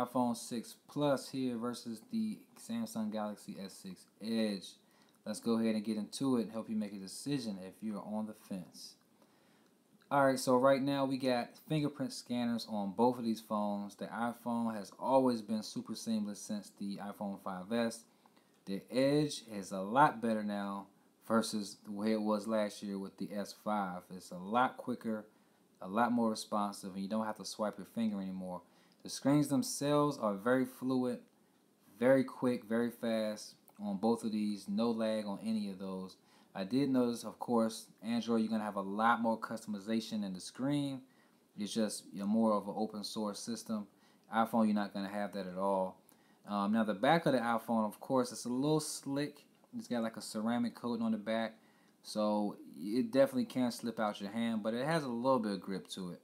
iPhone 6 Plus here versus the Samsung Galaxy S6 Edge. Let's go ahead and get into it and help you make a decision if you're on the fence. Alright, so right now we got fingerprint scanners on both of these phones. The iPhone has always been super seamless since the iPhone 5S. The Edge is a lot better now versus the way it was last year with the S5. It's a lot quicker, a lot more responsive, and you don't have to swipe your finger anymore. The screens themselves are very fluid, very quick, very fast on both of these. No lag on any of those. I did notice, of course, Android, you're going to have a lot more customization in the screen. It's just more of an open source system. iPhone, you're not going to have that at all. Now, the back of the iPhone, of course, it's a little slick. It's got like a ceramic coating on the back. So it definitely can slip out your hand, but it has a little bit of grip to it.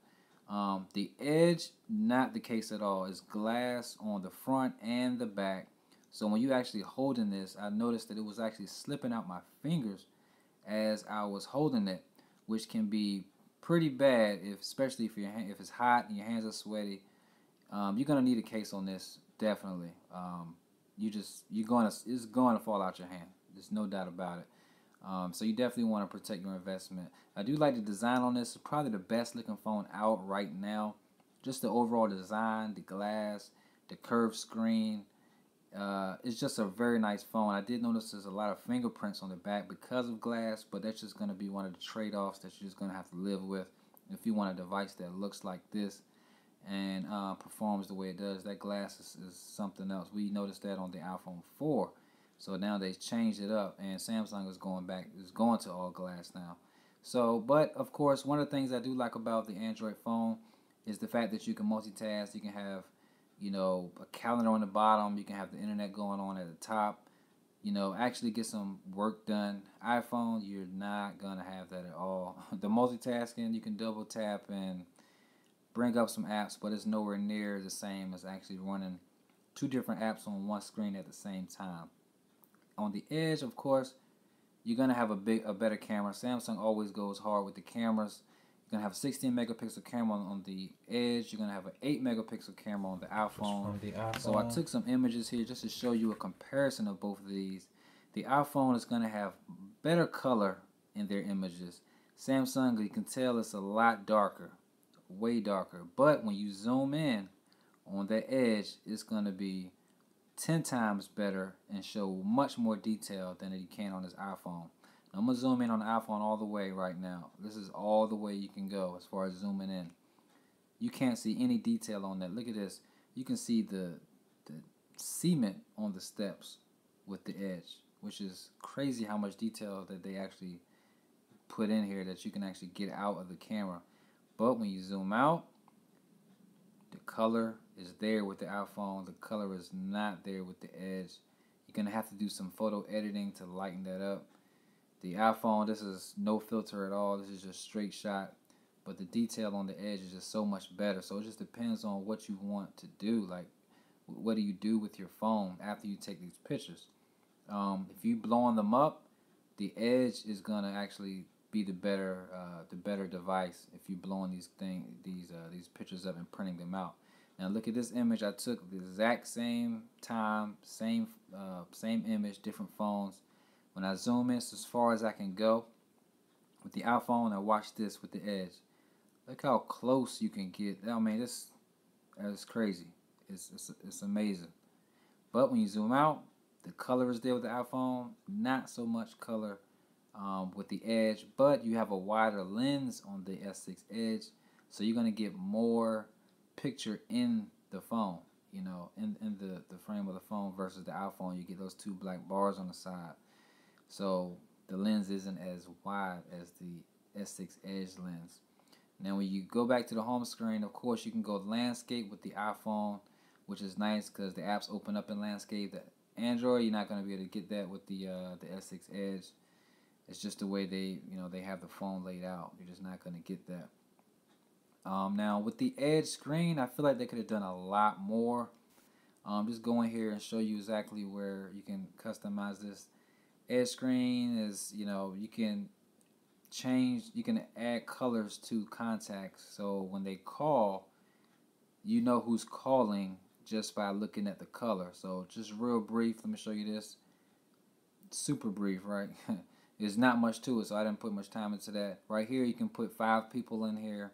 The Edge, not the case at all. It's glass on the front and the back. So when you actually holding this, I noticed that it was actually slipping out my fingers as I was holding it, which can be pretty bad, especially if it's hot and your hands are sweaty. You're gonna need a case on this, definitely. It's going to fall out your hand. There's no doubt about it. So you definitely want to protect your investment. I do like the design on this. It's probably the best looking phone out right now. Just the overall design, the glass, the curved screen. It's just a very nice phone. I did notice there's a lot of fingerprints on the back because of glass, but that's just going to be one of the trade-offs that you're just going to have to live with if you want a device that looks like this and performs the way it does. That glass is something else. We noticed that on the iPhone 4. So now they changed it up, and Samsung is going to all glass now. So, but of course, one of the things I do like about the Android phone is the fact that you can multitask. You can have, a calendar on the bottom. You can have the internet going on at the top. Actually get some work done. iPhone, you're not gonna have that at all. The multitasking, you can double tap and bring up some apps, but it's nowhere near the same as actually running two different apps on one screen at the same time. On the Edge, of course, you're gonna have a better camera. Samsung always goes hard with the cameras. You're gonna have a 16 megapixel camera on the Edge. You're gonna have an 8 megapixel camera on the iPhone. So I took some images here just to show you a comparison of both of these. The iPhone is gonna have better color in their images. Samsung, you can tell it's a lot darker, way darker. But when you zoom in on the Edge, it's gonna be 10 times better and show much more detail than you can on this iPhone. Now, I'm going to zoom in on the iPhone all the way right now. This is all the way you can go as far as zooming in. You can't see any detail on that. Look at this. You can see the cement on the steps with the Edge, which is crazy how much detail that they actually put in here that you can actually get out of the camera. But when you zoom out, the color is there with the iPhone. The color is not there with the Edge. You're going to have to do some photo editing to lighten that up. The iPhone, this is no filter at all. This is just straight shot. But the detail on the Edge is just so much better. So it just depends on what you want to do. Like, what do you do with your phone after you take these pictures? If you blowing them up, the Edge is going to actually be the better device if you're blowing these pictures up and printing them out. Now look at this image. I took the exact same time, same image, different phones. When I zoom in, it's as far as I can go with the iPhone. I watch this with the Edge. Look how close you can get. I mean, that's crazy. It's amazing. But when you zoom out, the color is there with the iPhone. Not so much color with the Edge, but you have a wider lens on the S6 Edge, so you're gonna get more picture in the phone, in the frame of the phone versus the iPhone. You get those two black bars on the side, so the lens isn't as wide as the S6 Edge lens. Now when you go back to the home screen, of course you can go landscape with the iPhone, which is nice because the apps open up in landscape. The Android, you're not going to be able to get that with the S6 Edge. It's just the way they have the phone laid out. You're just not going to get that. Now with the Edge screen, I feel like they could have done a lot more. Just go in here and show you exactly where you can customize this. Edge screen is, you can add colors to contacts. So when they call, you know who's calling just by looking at the color. So just real brief, let me show you this. Super brief, right? There's not much to it, so I didn't put much time into that. Right here, you can put 5 people in here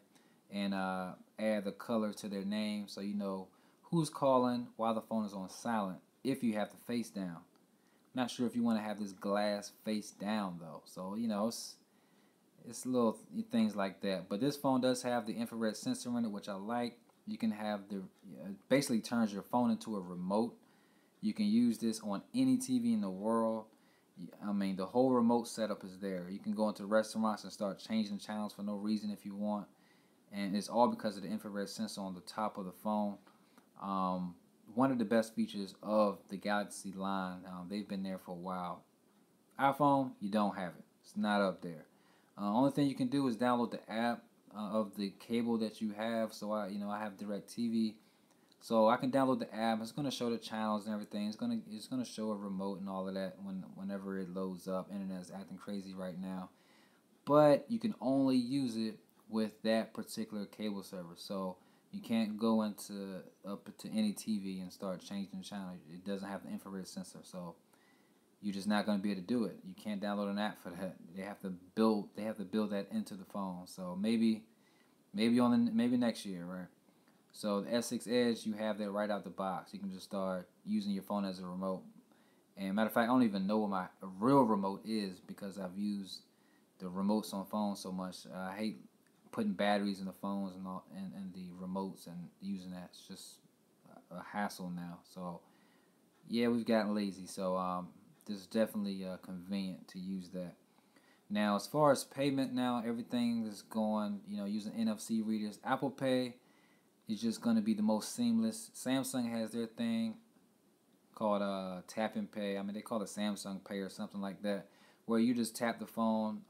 and add the color to their name, so you know who's calling while the phone is on silent if you have the face down. Not sure if you want to have this glass face down though, so you know it's little things like that. But this phone does have the infrared sensor in it, which I like. You can have the basically turns your phone into a remote. You can use this on any TV in the world. I mean, the whole remote setup is there. You can go into restaurants and start changing channels for no reason if you want. And it's all because of the infrared sensor on the top of the phone. One of the best features of the Galaxy line. They've been there for a while. iPhone, you don't have it. It's not up there. Only thing you can do is download the app of the cable that you have. So I have DirecTV. So I can download the app. It's gonna show the channels and everything. It's gonna show a remote and all of that whenever it loads up. Internet's acting crazy right now, but you can only use it with that particular cable service. So you can't go into up to any TV and start changing the channel. It doesn't have the infrared sensor, so you're just not gonna be able to do it. You can't download an app for that. They have to build that into the phone. So maybe next year, right? So the S6 Edge, you have that right out the box. You can just start using your phone as a remote. And matter of fact, I don't even know what my real remote is because I've used the remotes on phones so much. I hate putting batteries in the phones and the remotes and using that. It's just a hassle now. So yeah, we've gotten lazy. So this is definitely convenient to use that. Now, as far as payment, now everything is going, using NFC readers. Apple Pay is just going to be the most seamless. Samsung has their thing called Tap and Pay. I mean, they call it Samsung Pay or something like that, where you just tap the phone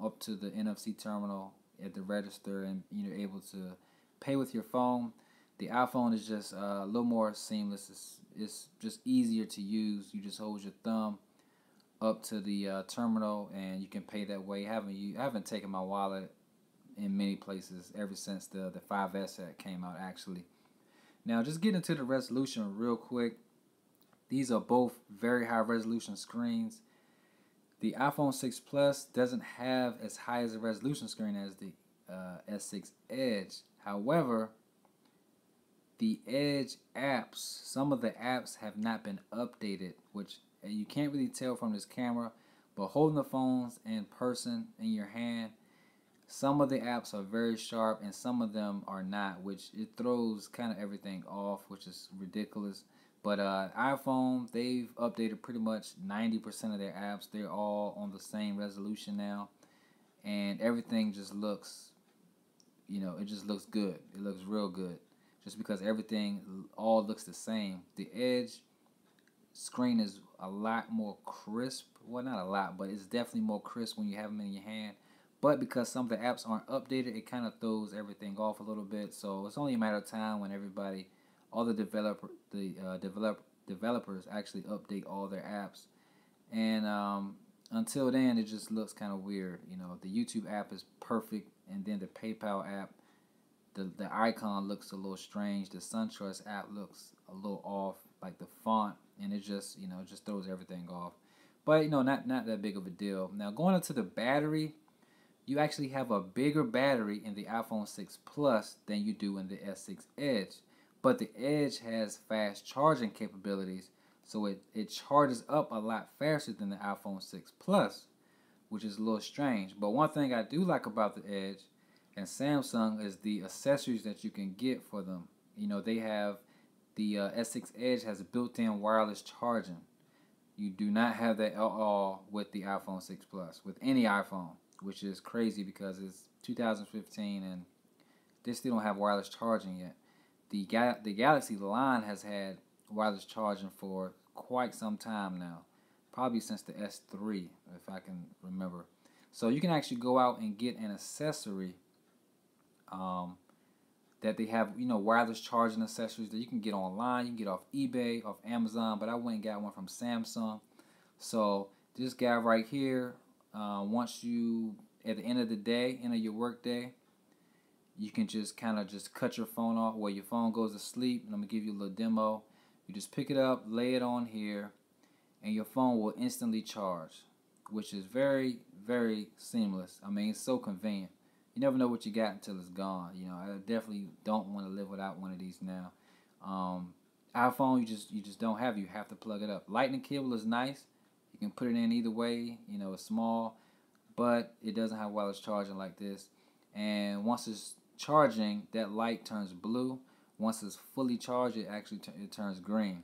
up to the NFC terminal at the register, and you're able to pay with your phone. The iPhone is just a little more seamless. It's just easier to use. You just hold your thumb up to the terminal, and you can pay that way. I haven't taken my wallet in many places ever since the 5S that came out, actually. Now, just getting into the resolution real quick. These are both very high resolution screens. The iPhone 6 Plus doesn't have as high as a resolution screen as the S6 Edge. However, the Edge apps, some of the apps have not been updated, which you can't really tell from this camera, but holding the phones in person in your hand, some of the apps are very sharp and some of them are not, which it throws kind of everything off, which is ridiculous. But iPhone, they've updated pretty much 90% of their apps. They're all on the same resolution now, and everything just looks, it just looks good. It looks real good, just because everything all looks the same. The Edge screen is a lot more crisp. Well, not a lot, but it's definitely more crisp when you have them in your hand. But because some of the apps aren't updated, it kind of throws everything off a little bit. So it's only a matter of time when all the developers actually update all their apps. And until then, it just looks kind of weird. The YouTube app is perfect, and then the PayPal app, the icon looks a little strange. The SunTrust app looks a little off, like the font, and it just just throws everything off. But not that big of a deal. Now, going into the battery, you actually have a bigger battery in the iPhone 6 Plus than you do in the S6 Edge. But the Edge has fast charging capabilities, so it charges up a lot faster than the iPhone 6 Plus, which is a little strange. But one thing I do like about the Edge and Samsung is the accessories that you can get for them. They have the S6 Edge has a built-in wireless charging. You do not have that at all with the iPhone 6 Plus, with any iPhone, which is crazy because it's 2015 and they still don't have wireless charging yet. The Galaxy line has had wireless charging for quite some time now, probably since the S3, if I can remember. So you can actually go out and get an accessory that they have, wireless charging accessories that you can get online. You can get off eBay, off Amazon, but I went and got one from Samsung. So this guy right here, once you, at the end of the day, end of your work day, you can just kind of just cut your phone off where your phone goes to sleep. And I'm going to give you a little demo. You just pick it up, lay it on here, and your phone will instantly charge, which is very, very seamless. I mean, it's so convenient. You never know what you got until it's gone. You know, I definitely don't want to live without one of these now. iPhone, you just don't have. You have to plug it up. Lightning cable is nice. You can put it in either way. You know, it's small, but it doesn't have wireless charging like this. And once it's charging, that light turns blue. Once it's fully charged, it actually it turns green.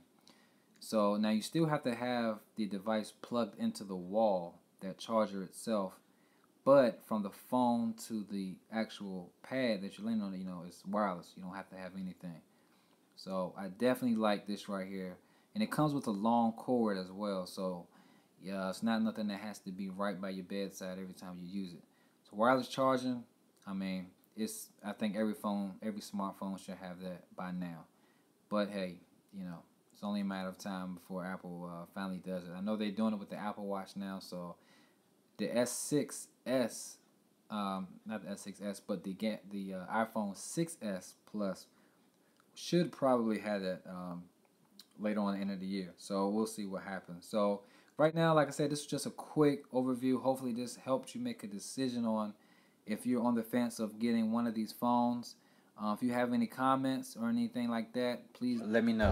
So now you still have to have the device plugged into the wall, that charger itself. But from the phone to the actual pad that you're laying on, you know, it's wireless. You don't have to have anything. So I definitely like this right here. And it comes with a long cord as well. So yeah, it's not nothing that has to be right by your bedside every time you use it. So wireless charging, I mean, I think every smartphone should have that by now. But hey, you know, it's only a matter of time before Apple finally does it. I know they're doing it with the Apple Watch now, so the S6s, not the S6s, but the iPhone 6s Plus should probably have that later on at the end of the year. So we'll see what happens. So right now, like I said, this is just a quick overview. Hopefully this helped you make a decision on if you're on the fence of getting one of these phones. If you have any comments or anything like that, please let me know.